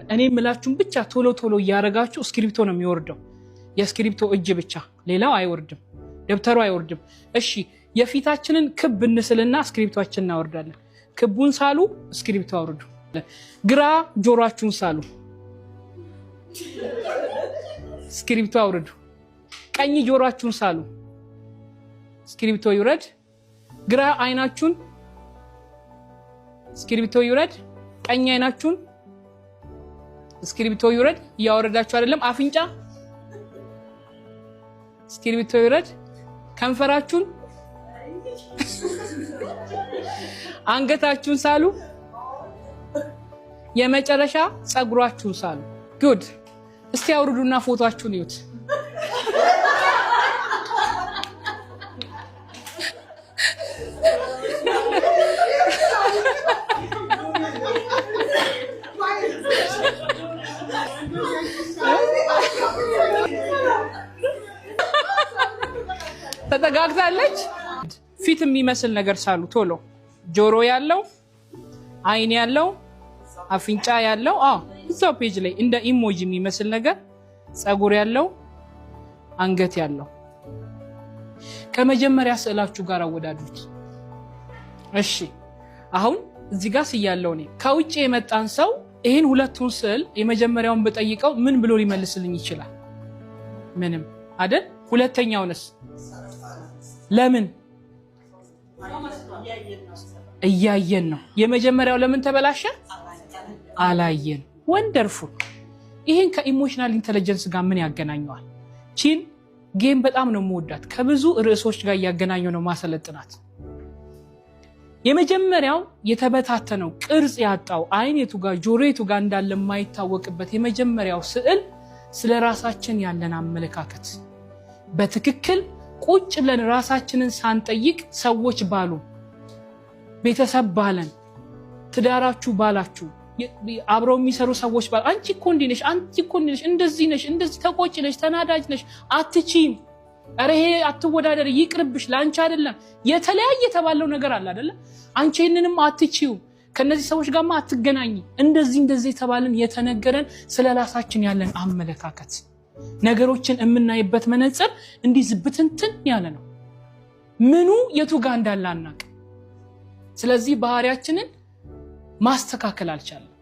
እኔ ምላችሁን ብቻ ቶሎ ቶሎ ያረጋችሁ ስክሪፕቶ ነው የሚወርደው። የስክሪፕቶ እጅ ብቻ ሌላው አይወርድም፣ ደብተሩ አይወርድም። እሺ የፊታችንን ክብ እንስልና ስክሪፕቶአችንን እናወርዳለን። ክቡን ሳሉ ስክሪፕቶ አውርዱ። ግራ ጆሮአችሁን ሳሉ ስክሪፕቶ አውርዱ። ቀኝ ጆሮአችሁን ሳሉ ስክሪፕቶ ይውረድ። ግራ አይናችሁን ስክሪፕቶ ይውረድ። ቀኝ አይናችሁን ስክሪፕቶ ይውረድ። ያወረዳችሁ አይደለም። አፍንጫ ስክሪፕቶ ይውረድ። ከንፈራችሁን አንገታችሁን ሳሉ። የመጨረሻ ጸጉራችሁን ሳሉ። ጉድ። እስቲ አውርዱና ፎቶአችሁን ይዩት። ተጠጋግታለች። ፊት የሚመስል ነገር ሳሉ ቶሎ። ጆሮ ያለው፣ አይን ያለው፣ አፍንጫ ያለው እዛው ፔጅ ላይ እንደ ኢሞጂ የሚመስል ነገር፣ ጸጉር ያለው፣ አንገት ያለው ከመጀመሪያ ስዕላችሁ ጋር አወዳዱት። እሺ አሁን እዚህ ጋር ስያለው ነው ከውጭ የመጣን ሰው ይሄን ሁለቱን ስዕል የመጀመሪያውን በጠይቀው ምን ብሎ ሊመልስልኝ ይችላል? ምንም አይደል? ሁለተኛውንስ ለምን? እያየን ነው። የመጀመሪያው ለምን ተበላሸ? አላየን። ወንደርፉል። ይሄን ከኢሞሽናል ኢንተለጀንስ ጋር ምን ያገናኘዋል? ቺን ጌም በጣም ነው የምወዳት። ከብዙ ርዕሶች ጋር እያገናኘው ነው ማሰለጥናት። የመጀመሪያው የተበታተነው ቅርጽ ያጣው አይኔቱ ጋር ጆሮቱ ጋር እንዳለ የማይታወቅበት የመጀመሪያው ስዕል ስለ ራሳችን ያለን አመለካከት በትክክል ቁጭ ብለን ራሳችንን ሳንጠይቅ ሰዎች ባሉ፣ ቤተሰብ ባለን፣ ትዳራችሁ ባላችሁ፣ አብረው የሚሰሩ ሰዎች ባሉ አንቺ እኮ እንዲህ ነሽ፣ አንቺ እኮ እንዲህ ነሽ፣ እንደዚህ ነሽ፣ እንደዚህ ተቆጭ ነሽ፣ ተናዳጅ ነሽ፣ አትችይም፣ ኧረ ይሄ አትወዳደር፣ ይቅርብሽ፣ ላንቺ አይደለም፣ የተለያየ የተባለው ነገር አለ አይደለ? አንቺ ይሄንንም አትችይው፣ ከነዚህ ሰዎች ጋርማ አትገናኝ፣ እንደዚህ የተባለን የተነገረን ስለ ራሳችን ያለን አመለካከት ነገሮችን የምናይበት መነጽር እንዲህ ዝብትንትን ያለ ነው። ምኑ የቱ ጋር እንዳለ አናውቅ። ስለዚህ ባህሪያችንን ማስተካከል አልቻለም።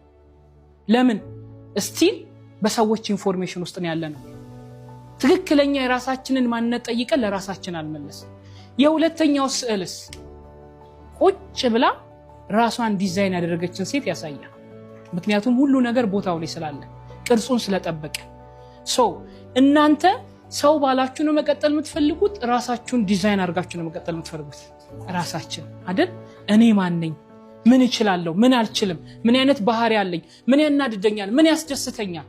ለምን? እስቲል በሰዎች ኢንፎርሜሽን ውስጥ ነው ያለነው። ትክክለኛ የራሳችንን ማንነት ጠይቀን ለራሳችን አልመለስም። የሁለተኛው ስዕልስ ቁጭ ብላ ራሷን ዲዛይን ያደረገችን ሴት ያሳያል። ምክንያቱም ሁሉ ነገር ቦታው ላይ ስላለ ቅርጹን ስለጠበቀ። እናንተ ሰው ባላችሁ ነው መቀጠል የምትፈልጉት? ራሳችሁን ዲዛይን አድርጋችሁ ነው መቀጠል የምትፈልጉት? ራሳችን አይደል? እኔ ማን ነኝ? ምን እችላለሁ? ምን አልችልም? ምን አይነት ባህሪ አለኝ? ምን ያናድደኛል? ምን ያስደስተኛል?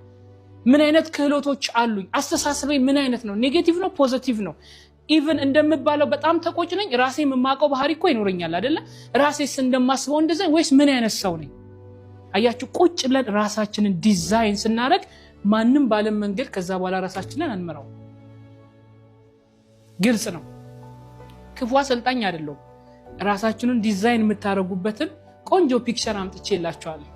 ምን አይነት ክህሎቶች አሉኝ? አስተሳሰቤ ምን አይነት ነው? ኔጌቲቭ ነው? ፖዚቲቭ ነው? ኢቭን እንደምባለው በጣም ተቆጭ ነኝ? ራሴ የማውቀው ባህሪ እኮ ይኖረኛል አይደለ? ራሴስ እንደማስበው እንደዛ ወይስ ምን አይነት ሰው ነኝ? አያችሁ፣ ቁጭ ብለን ራሳችንን ዲዛይን ስናደርግ ማንም ባለም መንገድ ከዛ በኋላ ራሳችንን አንመራው። ግልጽ ነው። ክፉ አሰልጣኝ አይደለም። ራሳችንን ዲዛይን የምታረጉበትን ቆንጆ ፒክቸር አምጥቼላችኋለሁ።